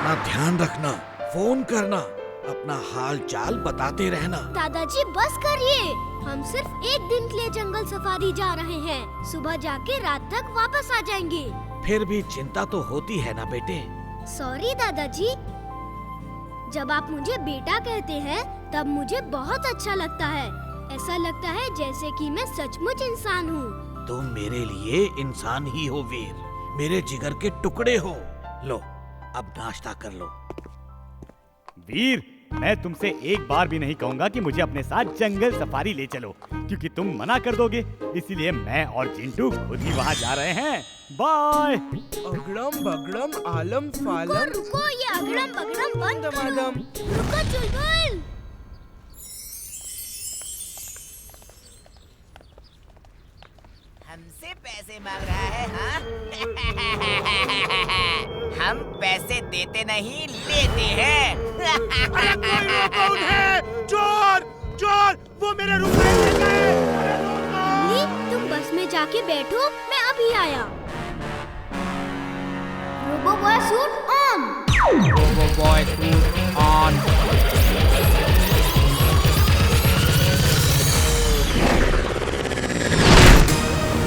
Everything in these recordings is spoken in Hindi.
अपना ध्यान रखना, फोन करना, अपना हाल चाल बताते रहना। दादाजी बस करिए, हम सिर्फ एक दिन के लिए जंगल सफारी जा रहे हैं। सुबह जाके रात तक वापस आ जाएंगे। फिर भी चिंता तो होती है ना बेटे। सॉरी दादाजी, जब आप मुझे बेटा कहते हैं तब मुझे बहुत अच्छा लगता है। ऐसा लगता है जैसे कि मैं सचमुच इंसान हूँ। तुम मेरे लिए इंसान ही हो वीर, मेरे जिगर के टुकड़े हो। लो अब नाश्ता कर लो। वीर, मैं तुमसे एक बार भी नहीं कहूँगा कि मुझे अपने साथ जंगल सफारी ले चलो, क्योंकि तुम मना कर दोगे। इसीलिए मैं और चिंटू खुद ही वहाँ जा रहे हैं। बाय। अगड़म बगड़म आलम फालम। रुको, ये अगड़म बगड़म बंद करो। दमादम। रुको चुलबुल। हमसे पैसे मांग रहा है, हाँ? हम पैसे देते नहीं, लेते हैं। अरे कोई कौन है? चोर! चोर! वो मेरे रुपए ले गए! तुम बस में जाके बैठो, मैं अभी आया। Robo boy suit on. Robo boy suit on.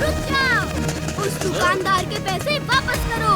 रुक जाओ, उस दुकानदार के पैसे वापस करो।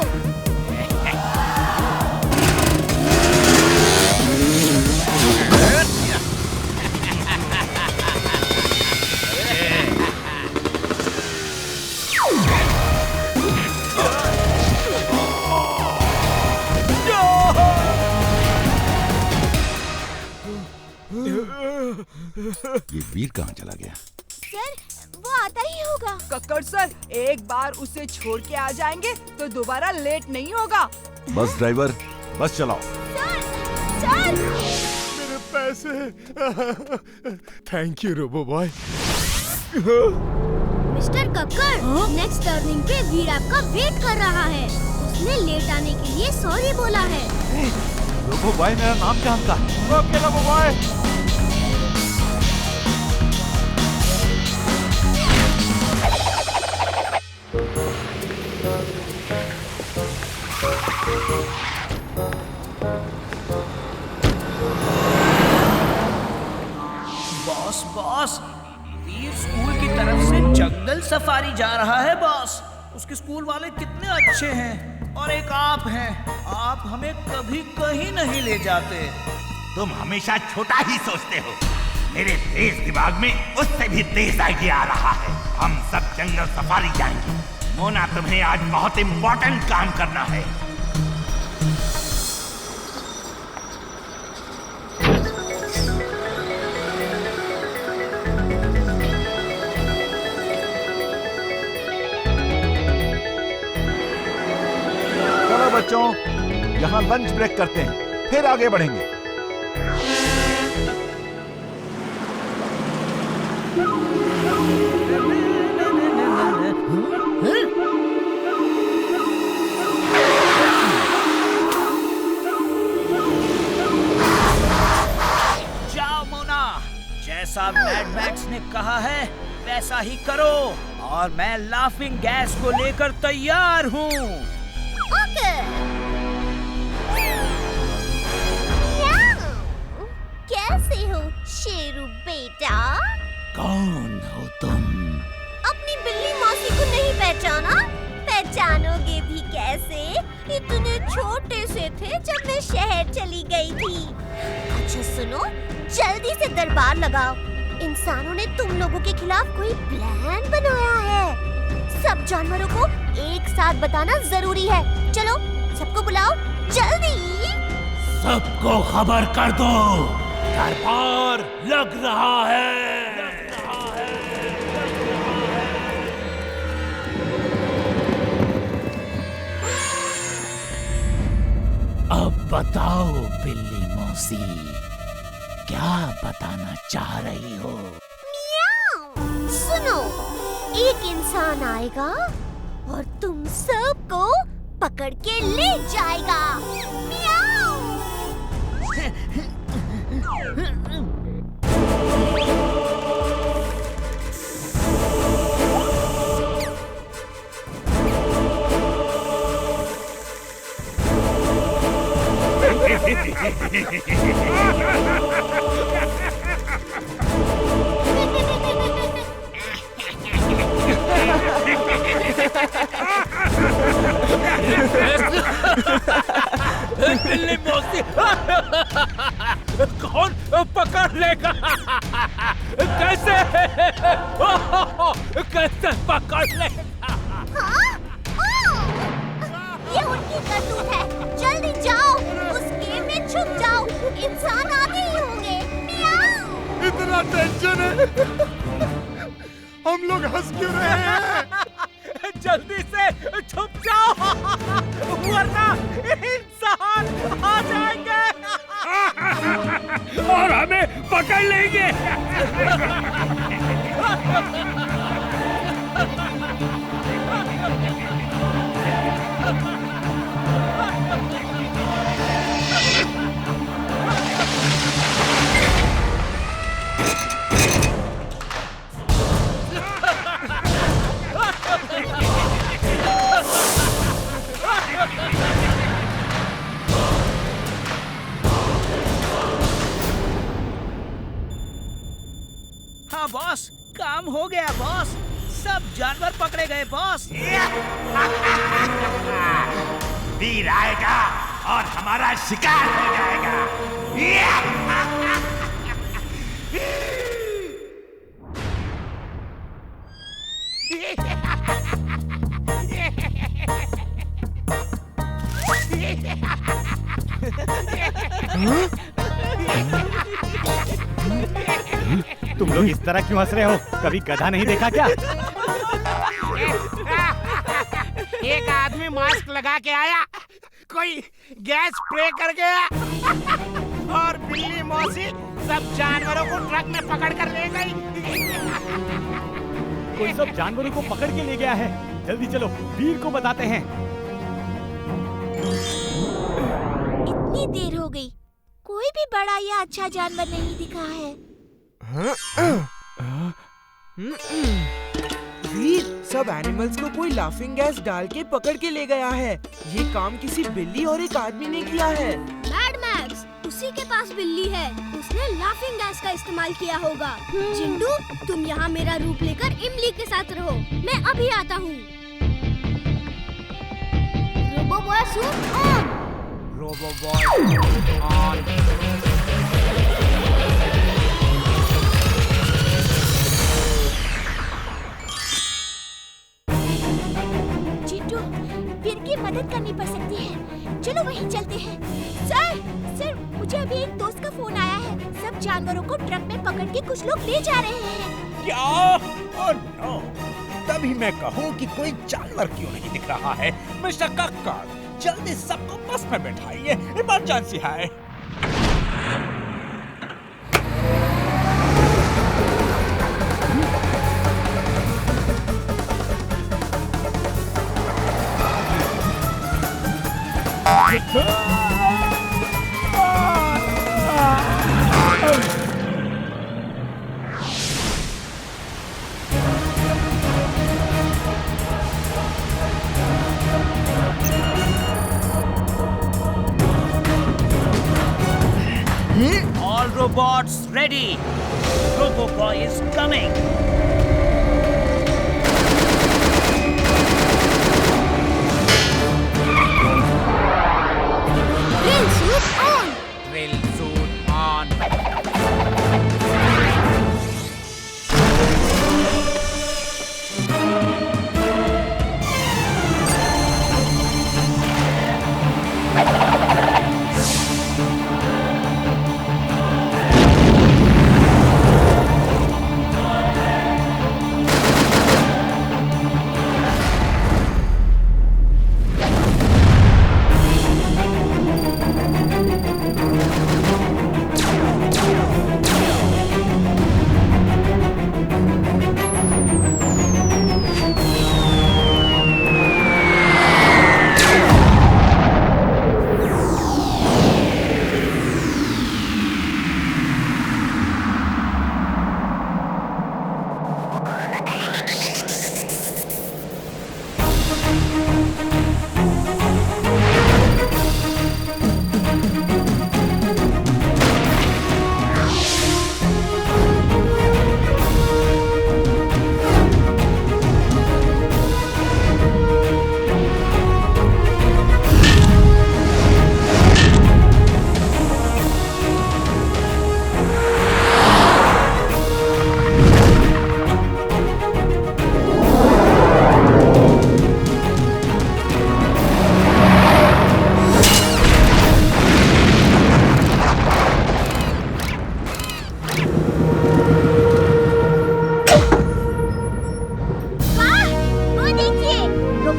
ये वीर कहाँ चला गया? सर, वो आता ही होगा। कक्कड़ सर, एक बार उसे छोड़ के आ जाएंगे तो दोबारा लेट नहीं होगा। बस ड्राइवर, बस चलाओ। Sir, sir. मेरे पैसे। Thank you robo boy. Mister Kakkar, next turning पे वीर आपका वेट कर रहा है। उसने लेट आने के लिए सॉरी बोला है। रोबो बॉय मेरा नाम जानता। Okay robo boy. Boss boss, Veer school की तरफ से जंगल सफारी जा रहा है बॉस। उसके स्कूल वाले कितने अच्छे हैं, और एक आप हैं। आप हमें कभी कहीं नहीं ले जाते। तुम हमेशा छोटा ही सोचते हो। मेरे तेज दिमाग में उससे भी तेज आइडिया आ रहा है। हम सब जंगल सफारी जाएंगे। मोना, तुम्हें आज बहुत इम्पोर्टेंट काम करना है। चलो बच्चों, यहाँ लंच ब्रेक करते हैं, फिर आगे बढ़ेंगे। जाओ मोना, जैसा मैड मैक्स ने कहा है वैसा ही करो, और मैं लाफिंग गैस को लेकर तैयार हूँ। ओके। कैसे हो शेरू बेटा? कौन हो तुम? अपनी बिल्ली मौसी को नहीं पहचाना? पहचानोगे भी कैसे? इतने छोटे से थे जब मैं शहर चली गई थी। अच्छा सुनो, जल्दी से दरबार लगाओ। इंसानों ने तुम लोगों के खिलाफ कोई प्लान बनाया है। सब जानवरों को एक साथ बताना जरूरी है। चलो सबको बुलाओ जल्दी। सबको खबर कर दो, दरबार लग रहा है। अब बताओ बिल्ली मौसी, क्या बताना चाह रही हो? सुनो, एक इंसान आएगा और तुम सबको पकड़ के ले जाएगा। मियाओ। बिल्ली मौसी कौन पकड़ लेगा? कैसे कैसे पकड़ लेगा? हाँ? ये उनकी करतूत है। जल्दी जाओ, उस गेम में छुप जाओ। इंसान आते ही होंगे। मियाऊ। इतना टेंशन है। हम लोग हंस क्यों रहे हैं? जल्दी से छुप जाओ वरना इंसान आ जाएंगे और हमें पकड़ लेंगे। हाँ बॉस, काम हो गया बॉस। सब जानवर पकड़े गए बॉस। वीर आएगा और हमारा शिकार हो जाएगा। तुम लोग इस तरह क्यों हंस रहे हो? कभी गधा नहीं देखा क्या? एक आदमी मास्क लगा के आया, कोई गैस स्प्रे कर गया और बिल्ली मौसी सब जानवरों को ट्रक में पकड़ कर ले गई। कोई सब जानवरों को पकड़ के ले गया है। जल्दी चलो, वीर को बताते हैं। इतनी देर हो गई, कोई भी बड़ा या अच्छा जानवर नहीं दिखा है। वीर, सब एनिमल्स को कोई लाफिंग गैस डाल के पकड़ के ले गया है। ये काम किसी बिल्ली और एक आदमी ने किया है। मैड मैक्स, उसी के पास बिल्ली है। उसने लाफिंग गैस का इस्तेमाल किया होगा। जिंटू, तुम यहाँ मेरा रूप लेकर इमली के साथ रहो। मैं अभी आता हूँ। Robo boy suit on. Robo boy on. Veer की मदद करनी पड़ सकती है। चलो वहीं चलते हैं। सर, मुझे अभी एक दोस्त का फोन आया है। सब जानवरों को ट्रक में पकड़ के कुछ लोग ले जा रहे हैं। क्या? Oh no! तभी मैं कहूँ कि कोई जानवर क्यों नहीं दिख रहा है। मिस्टर कक्कर, जल्दी सबको बस में बैठाइए, इमरजेंसी है। All robots ready. Robo Boy is coming. Drill suit on. Drill suit on.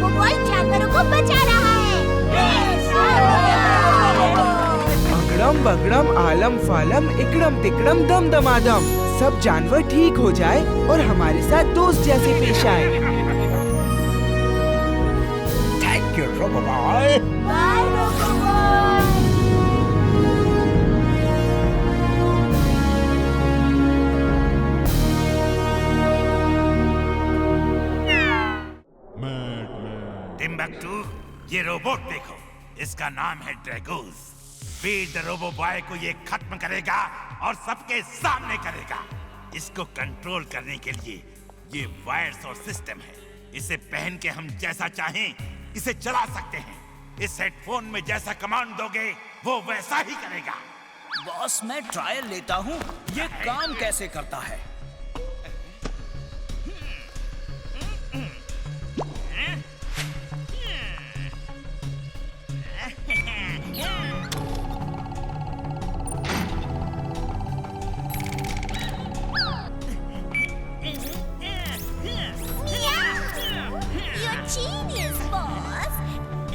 Robo boy जानवरों को बचा रहा है। अगड़म बगड़म आलम फालम इकड़म तिकड़म दम दमादम, सब जानवर ठीक हो जाए और हमारे साथ दोस्त जैसे पेश आए। Thank you robo boy. Bye robo boy. Timbuktu, ये रोबोट देखो, इसका नाम है Dragos. Veer the robo boy को ये खत्म करेगा और सबके सामने करेगा। इसको कंट्रोल करने के लिए ये वायर्स और सिस्टम है। इसे पहन के हम जैसा चाहें इसे चला सकते हैं। इस हेडफोन में जैसा कमांड दोगे वो वैसा ही करेगा। बॉस, मैं ट्रायल लेता हूँ, ये काम कैसे करता है। You're genius, boss.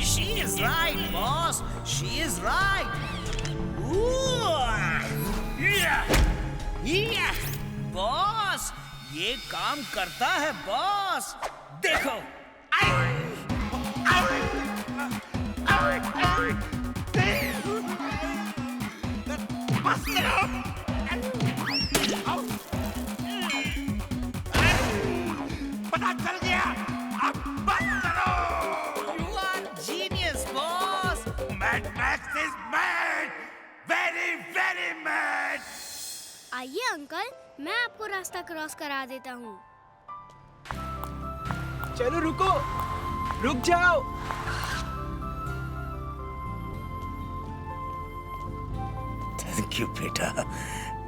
She is right, boss. She is right. Boss, ये काम करता है बॉस। देखो। पता चल गया, अब बंद करो। You are genius, boss. Mad Max is mad, very very mad. आइए अंकल, मैं आपको रास्ता क्रॉस करा देता हूँ। चलो रुको, रुक जाओ। थैंक यू बेटा,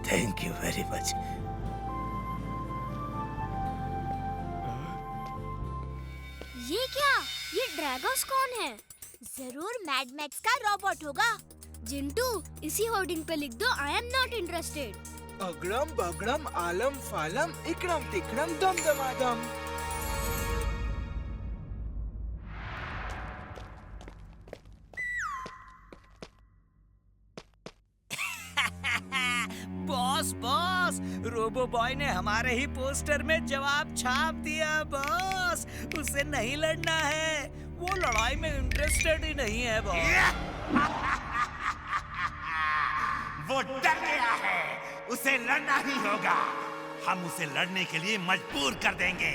थैंक यू वेरी मच। ये क्या? ये ड्रैगोस कौन है? जरूर मैड मैक्स का रोबोट होगा। जिंटू, इसी होर्डिंग पे लिख दो, आई एम नॉट इंटरेस्टेड। अगड़म बगड़म आलम फालम इकड़म तिकड़म दम दमादम। बॉस बॉस, रोबो बॉय ने हमारे ही पोस्टर में जवाब छाप दिया बॉस। उसे नहीं लड़ना है, वो लड़ाई में इंटरेस्टेड ही नहीं है बॉस। वो डर गया है, उसे लड़ना ही होगा। हम उसे लड़ने के लिए मजबूर कर देंगे।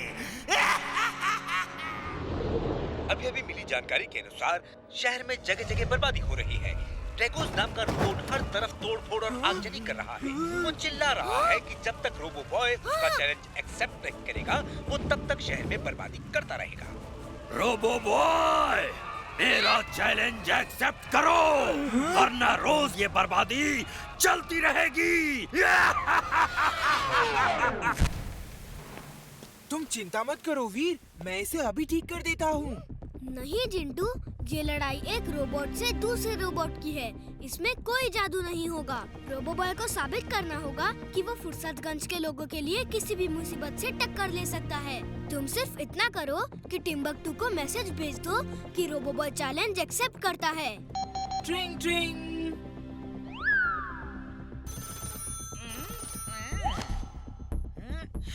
अभी अभी मिली जानकारी के अनुसार शहर में जगह जगह बर्बादी हो रही है। ड्रैगोस नाम का रोबोट हर तरफ तोड़-फोड़ और आगजनी कर रहा है। वो चिल्ला रहा है कि जब तक रोबो बॉय उसका चैलेंज एक्सेप्ट नहीं करेगा, वो तब तक शहर में बर्बादी करता रहेगा। रोबो बॉय, मेरा चैलेंज एक्सेप्ट करो, वरना रोज ये बर्बादी चलती रहेगी। तुम चिंता मत करो वीर, मैं इसे अभी ठीक कर देता हूँ। नहीं जिंटू, ये लड़ाई एक रोबोट से दूसरे रोबोट की है। इसमें कोई जादू नहीं होगा। रोबो बॉय को साबित करना होगा कि वो फुर्सतगंज के लोगों के लिए किसी भी मुसीबत से टक्कर ले सकता है। तुम सिर्फ इतना करो कि टिम्बक्टू को मैसेज भेज दो कि रोबो बॉय चैलेंज एक्सेप्ट करता है। ट्रिंग ट्रिंग।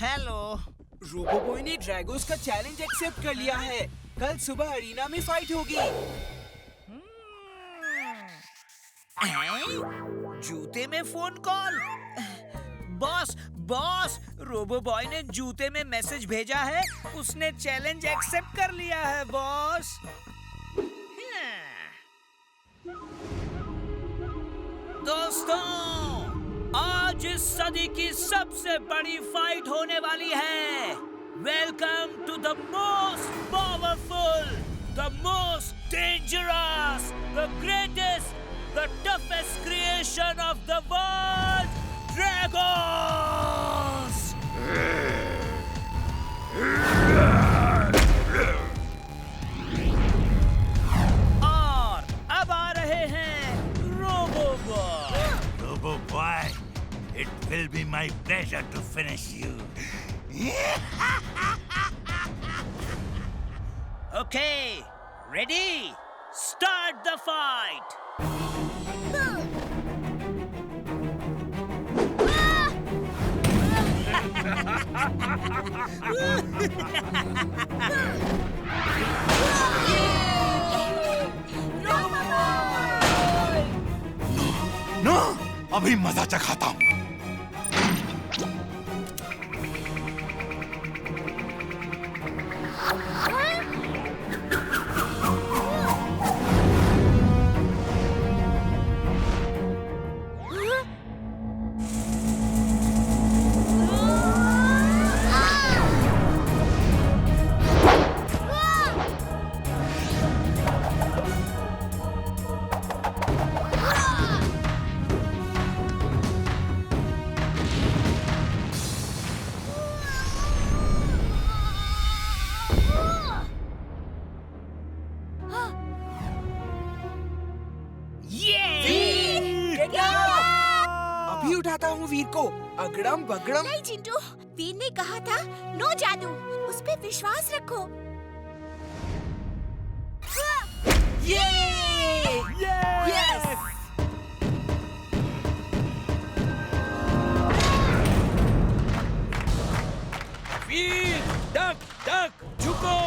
हेलो। रोबो बॉय ने ड्रैगोस का चैलेंज एक्सेप्ट कर लिया है। कल सुबह अरीना में फाइट होगी। जूते में phone call. Boss boss, robo boy ने जूते में मैसेज भेजा है, उसने चैलेंज एक्सेप्ट कर लिया है बॉस। दोस्तों, आज इस सदी की सबसे बड़ी फाइट होने वाली है। Welcome to the most powerful, the most dangerous, the greatest, the toughest creation of the world, Dragos. और अब आ रहे हैं robo boy. Robo boy, it will be my pleasure to finish you. Okay, ready, start the fight. No, अभी मजा चखाता हूँ। अभी उठाता हूँ वीर को। अगड़म बगड़म। नहीं चिंटू, वीर ने कहा था नो जादू, उस पे विश्वास रखो। वीर, डक डक, झुको।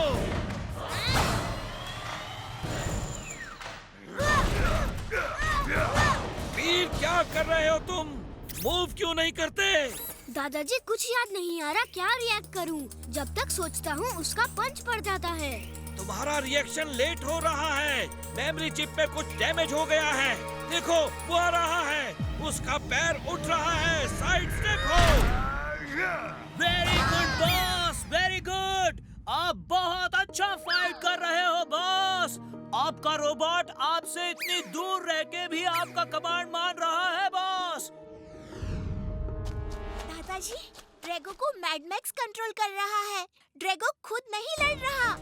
वीर, क्या कर रहे हो तुम? मूव क्यों नहीं करते? दादाजी, कुछ याद नहीं आ रहा क्या रिएक्ट करूं। जब तक सोचता हूं उसका पंच पड़ जाता है। तुम्हारा रिएक्शन लेट हो रहा है। मेमोरी चिप पे कुछ डैमेज हो गया है। देखो, वो आ रहा है। उसका पैर उठ रहा है। साइड स्टेप हो। Very good boss, very good. आप बहुत अच्छा फाइट कर रहे हो बॉस। आपका रोबोट आपसे इतनी दूर रह के भी आपका कमांड मान रहा है बॉस। दादाजी, ड्रैगो को मैड मैक्स कंट्रोल कर रहा है। ड्रैगो खुद नहीं लड़ रहा।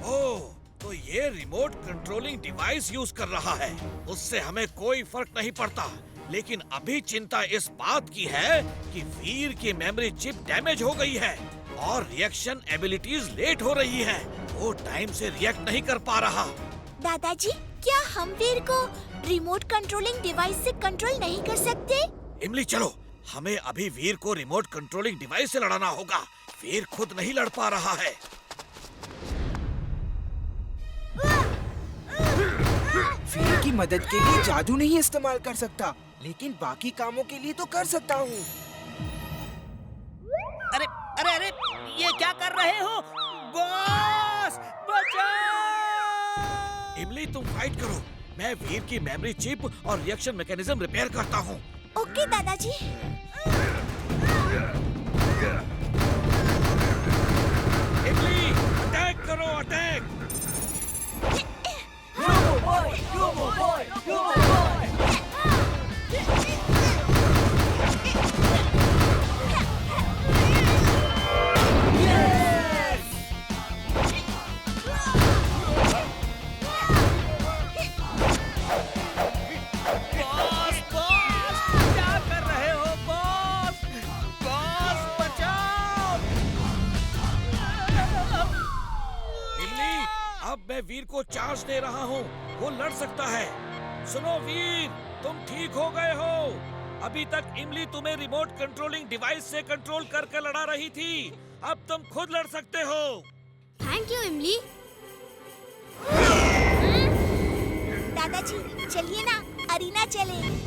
ओह, तो ये रिमोट कंट्रोलिंग डिवाइस यूज कर रहा है। उससे हमें कोई फर्क नहीं पड़ता। लेकिन अभी चिंता इस बात की है कि वीर की मेमोरी चिप डैमेज हो गई है और रिएक्शन एबिलिटीज लेट हो रही है। वो टाइम से रिएक्ट नहीं कर पा रहा। दादाजी, क्या हम वीर को रिमोट कंट्रोलिंग डिवाइस से कंट्रोल नहीं कर सकते? इमली, चलो, हमें अभी वीर को रिमोट कंट्रोलिंग डिवाइस से लड़ाना होगा। वीर खुद नहीं लड़ पा रहा है। वीर की मदद के लिए जादू नहीं इस्तेमाल कर सकता, लेकिन बाकी कामों के लिए तो कर सकता हूँ। अरे अरे अरे, ये क्या कर रहे हो बॉस? बचाओ! इमली, तुम फाइट करो। मैं वीर की मेमोरी चिप और रिएक्शन मैकेनिज्म रिपेयर करता हूँ। ओके दादाजी। इमली, अटैक करो, अटैक। बॉस, बॉस, क्या कर रहे हो बॉस? बॉस, बचाओ! इमली, अब मैं वीर को चार्ज दे रहा हूँ। वो लड़ सकता है। सुनो वीर, तुम ठीक हो गए हो। अभी तक इमली तुम्हें रिमोट कंट्रोलिंग डिवाइस से कंट्रोल करके लड़ा रही थी। अब तुम खुद लड़ सकते हो। थैंक यू इमली। दादाजी, चलिए ना, अरीना चले।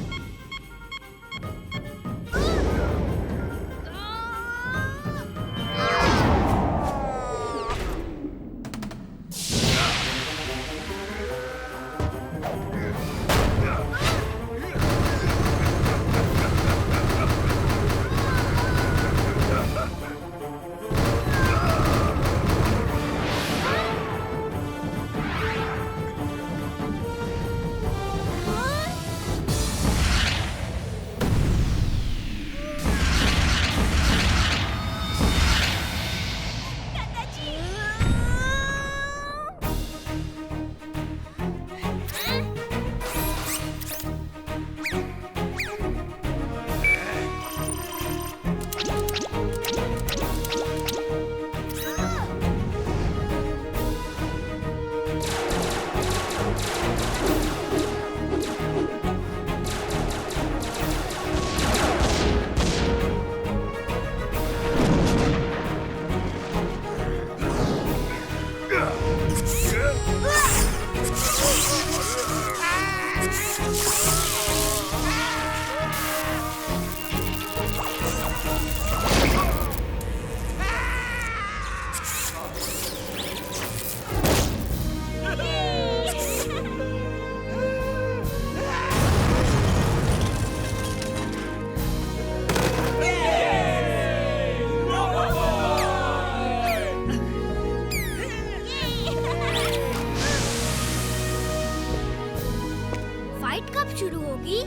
फाइट कब शुरू होगी?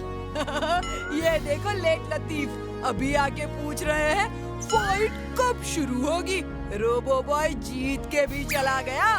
ये देखो लेट लतीफ, अभी आके पूछ रहे हैं फाइट कब शुरू होगी। रोबो बॉय जीत के भी चला गया।